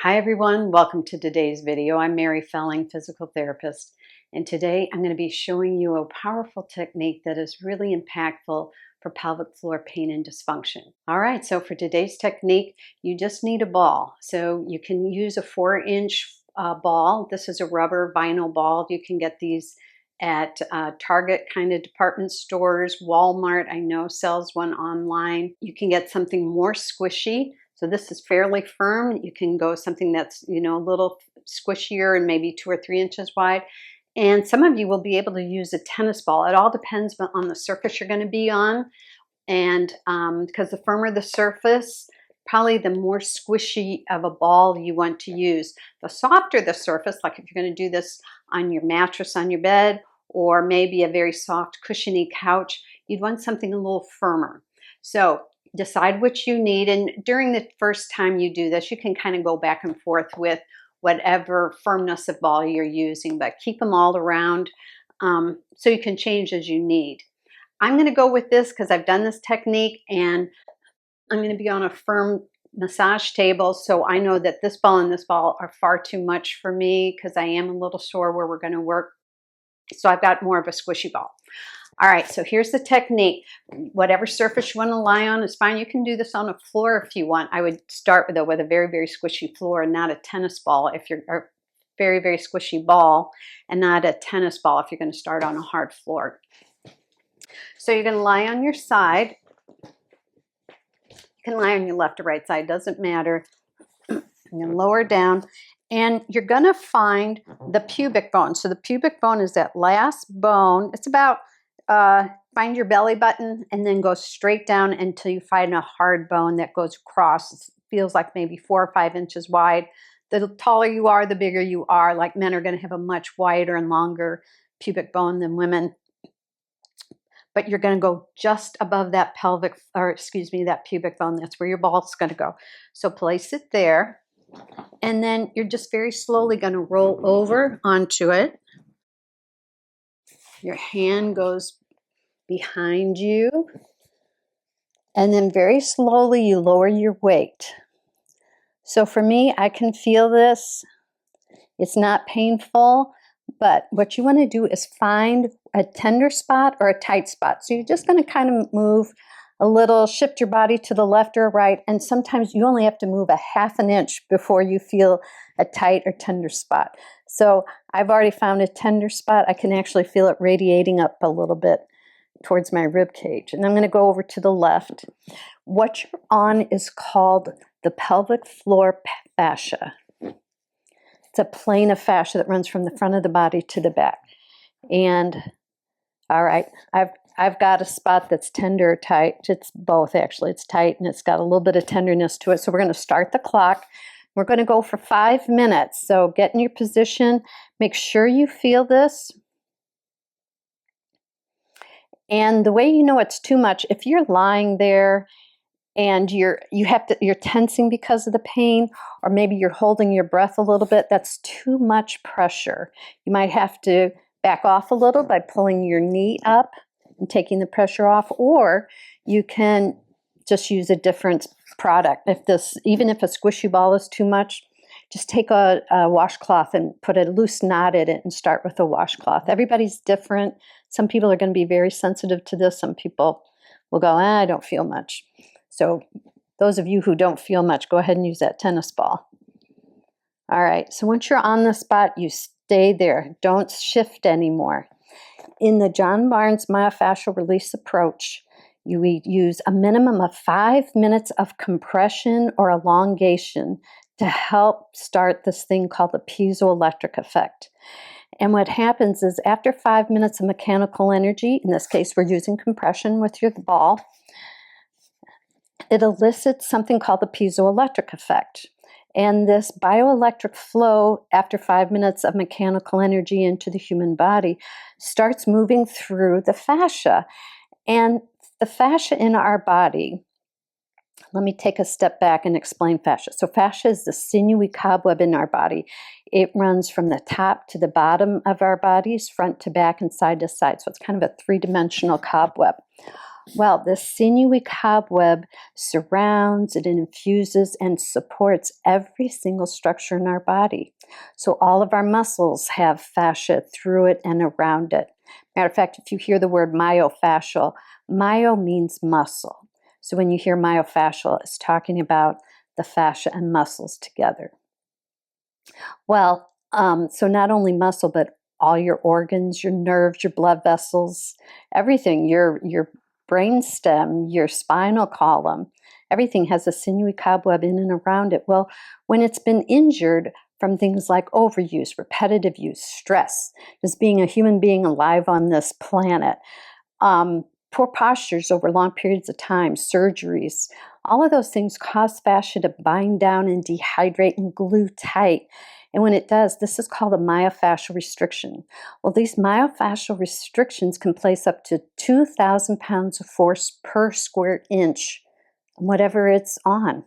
Hi everyone, welcome to today's video. I'm Mary Felling, physical therapist, and today I'm going to be showing you a powerful technique that is really impactful for pelvic floor pain and dysfunction. All right, so for today's technique, you just need a ball. So you can use a 4-inch ball. This is a rubber vinyl ball. You can get these at Target kind of department stores. Walmart, I know, sells one online. You can get something more squishy. So this is fairly firm. You can go something that's, a little squishier and maybe 2 or 3 inches wide. And some of you will be able to use a tennis ball. It all depends on the surface you're going to be on. And because the firmer the surface, probably the more squishy of a ball you want to use. The softer the surface, like if you're going to do this on your mattress on your bed, or maybe a very soft cushiony couch, you'd want something a little firmer. So decide what you need, and during the first time you do this, you can kind of go back and forth with whatever firmness of ball you're using, but keep them all around so you can change as you need. I'm going to go with this because I've done this technique, and I'm going to be on a firm massage table, so I know that this ball and this ball are far too much for me because I am a little sore where we're going to work. So I've got more of a squishy ball. All right, so here's the technique. Whatever surface you want to lie on is fine. You can do this on a floor if you want. I would start with a very, very squishy floor and not a tennis ball if you're a very, very squishy ball, and not a tennis ball if you're going to start on a hard floor. So you're going to lie on your side. You can lie on your left or right side, doesn't matter. You're going to lower down, and you're going to find the pubic bone. So the pubic bone is that last bone. It's about find your belly button and then go straight down until you find a hard bone that goes across. It feels like maybe 4 or 5 inches wide. The taller you are, the bigger you are. Like men are going to have a much wider and longer pubic bone than women. But you're going to go just above that that pubic bone. That's where your ball's going to go. So place it there. And then you're just very slowly going to roll over onto it. Your hand goes behind you. And then very slowly you lower your weight. So for me, I can feel this. It's not painful. But what you want to do is find a tender spot or a tight spot. So you're just going to kind of move a little, shift your body to the left or right, and sometimes you only have to move a 1/2 inch before you feel a tight or tender spot. So I've already found a tender spot. I can actually feel it radiating up a little bit towards my rib cage. And I'm going to go over to the left. What you're on is called the pelvic floor fascia. It's a plane of fascia that runs from the front of the body to the back. And all right, I've got a spot that's tender or tight. It's both, actually. It's tight and it's got a little bit of tenderness to it. So we're going to start the clock. We're going to go for 5 minutes. So get in your position. Make sure you feel this. And the way you know it's too much, if you're lying there and you're tensing because of the pain, or maybe you're holding your breath a little bit, that's too much pressure. You might have to back off a little by pulling your knee up and taking the pressure off, or you can just use a different product. Even if a squishy ball is too much, just take a washcloth and put a loose knot in it and start with a washcloth. Everybody's different. Some people are going to be very sensitive to this. Some people will go, I don't feel much. So those of you who don't feel much, go ahead and use that tennis ball. All right, so once you're on the spot, you stay there. Don't shift anymore. In the John Barnes myofascial release approach, you use a minimum of 5 minutes of compression or elongation to help start this thing called the piezoelectric effect. And what happens is after 5 minutes of mechanical energy, in this case we're using compression with your ball, it elicits something called the piezoelectric effect. And this bioelectric flow after 5 minutes of mechanical energy into the human body starts moving through the fascia. And the fascia in our body, let me take a step back and explain fascia. So fascia is the sinewy cobweb in our body. It runs from the top to the bottom of our bodies, front to back and side to side. So it's kind of a 3-dimensional cobweb. Well, the sinewy cobweb surrounds, it infuses and supports every single structure in our body. So all of our muscles have fascia through it and around it. Matter of fact, if you hear the word myofascial, myo means muscle. So when you hear myofascial, it's talking about the fascia and muscles together. Well, so not only muscle, but all your organs, your nerves, your blood vessels, everything, your brain stem, your spinal column, everything has a sinewy cobweb in and around it. Well, when it's been injured from things like overuse, repetitive use, stress, just being a human being alive on this planet, poor postures over long periods of time, surgeries, all of those things cause fascia to bind down and dehydrate and glue tight. And when it does, this is called a myofascial restriction. Well, these myofascial restrictions can place up to 2,000 pounds of force per square inch, whatever it's on.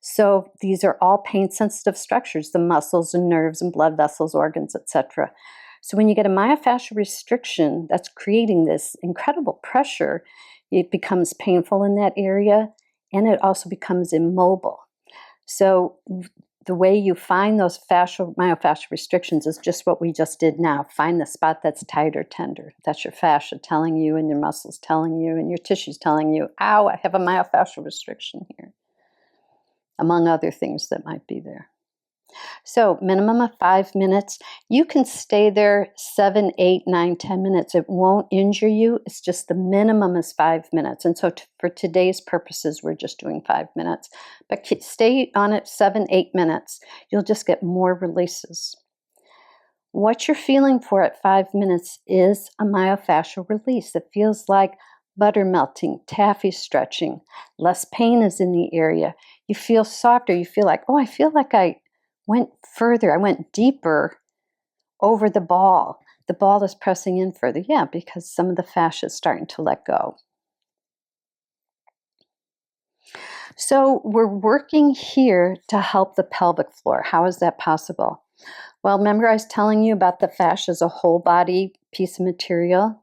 So these are all pain-sensitive structures, the muscles and nerves and blood vessels, organs, etc. So when you get a myofascial restriction that's creating this incredible pressure, it becomes painful in that area, and it also becomes immobile. So the way you find those myofascial restrictions is just what we just did now. Find the spot that's tight or tender. That's your fascia telling you, and your muscles telling you, and your tissues telling you, ow, I have a myofascial restriction here, among other things that might be there. So minimum of 5 minutes. You can stay there 7, 8, 9, 10 minutes. It won't injure you. It's just the minimum is 5 minutes. And so for today's purposes, we're just doing 5 minutes. But stay on it 7, 8 minutes. You'll just get more releases. What you're feeling for at 5 minutes is a myofascial release. It feels like butter melting, taffy stretching. Less pain is in the area. You feel softer. You feel like, oh, I feel like I went further. I went deeper over the ball. The ball is pressing in further. Yeah, because some of the fascia is starting to let go. So we're working here to help the pelvic floor. How is that possible? Well, remember I was telling you about the fascia as a whole body piece of material?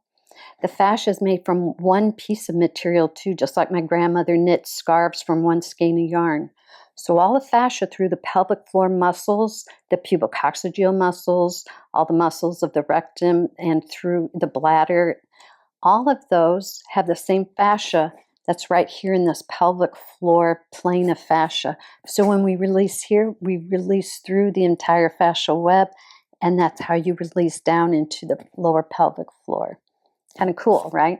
The fascia is made from one piece of material too, just like my grandmother knit scarves from one skein of yarn. So all the fascia through the pelvic floor muscles, the pubococcygeal muscles, all the muscles of the rectum and through the bladder, all of those have the same fascia that's right here in this pelvic floor plane of fascia. So when we release here, we release through the entire fascial web, and that's how you release down into the lower pelvic floor. Kind of cool, right?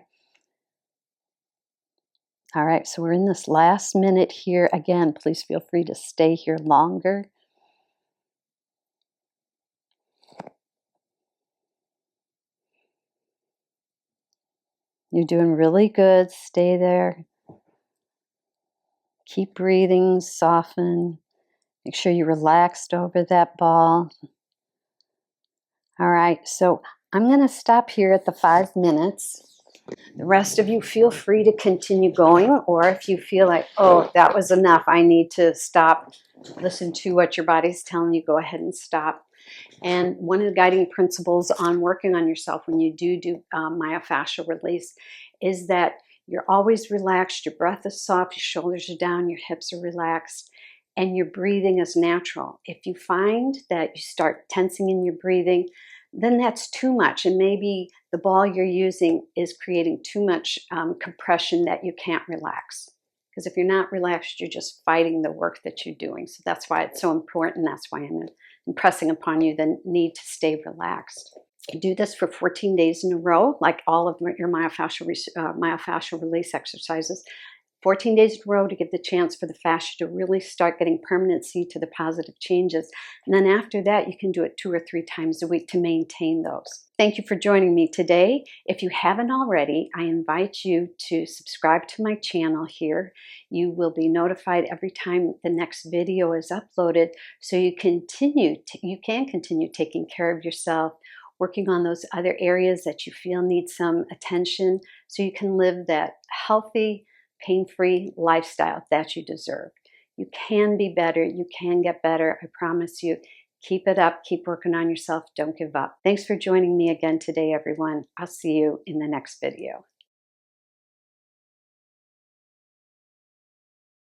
All right, so we're in this last minute here. Again, please feel free to stay here longer. You're doing really good. Stay there. Keep breathing, soften. Make sure you're relaxed over that ball. All right, so I'm going to stop here at the 5 minutes. The rest of you feel free to continue going, or if you feel like, oh, that was enough, I need to stop, listen to what your body's telling you, go ahead and stop. And one of the guiding principles on working on yourself when you do myofascial release is that you're always relaxed, your breath is soft, your shoulders are down, your hips are relaxed, and your breathing is natural. If you find that you start tensing in your breathing, then that's too much, and maybe the ball you're using is creating too much compression that you can't relax. Because if you're not relaxed, you're just fighting the work that you're doing. So that's why it's so important. That's why I'm impressing upon you the need to stay relaxed. Do this for 14 days in a row, like all of your myofascial release exercises. 14 days in a row to give the chance for the fascia to really start getting permanency to the positive changes. And then after that, you can do it 2 or 3 times a week to maintain those. Thank you for joining me today. If you haven't already, I invite you to subscribe to my channel here. You will be notified every time the next video is uploaded, so you can continue taking care of yourself, working on those other areas that you feel need some attention, so you can live that healthy, pain-free lifestyle that you deserve. You can be better. You can get better. I promise you. Keep it up. Keep working on yourself. Don't give up. Thanks for joining me again today, everyone. I'll see you in the next video.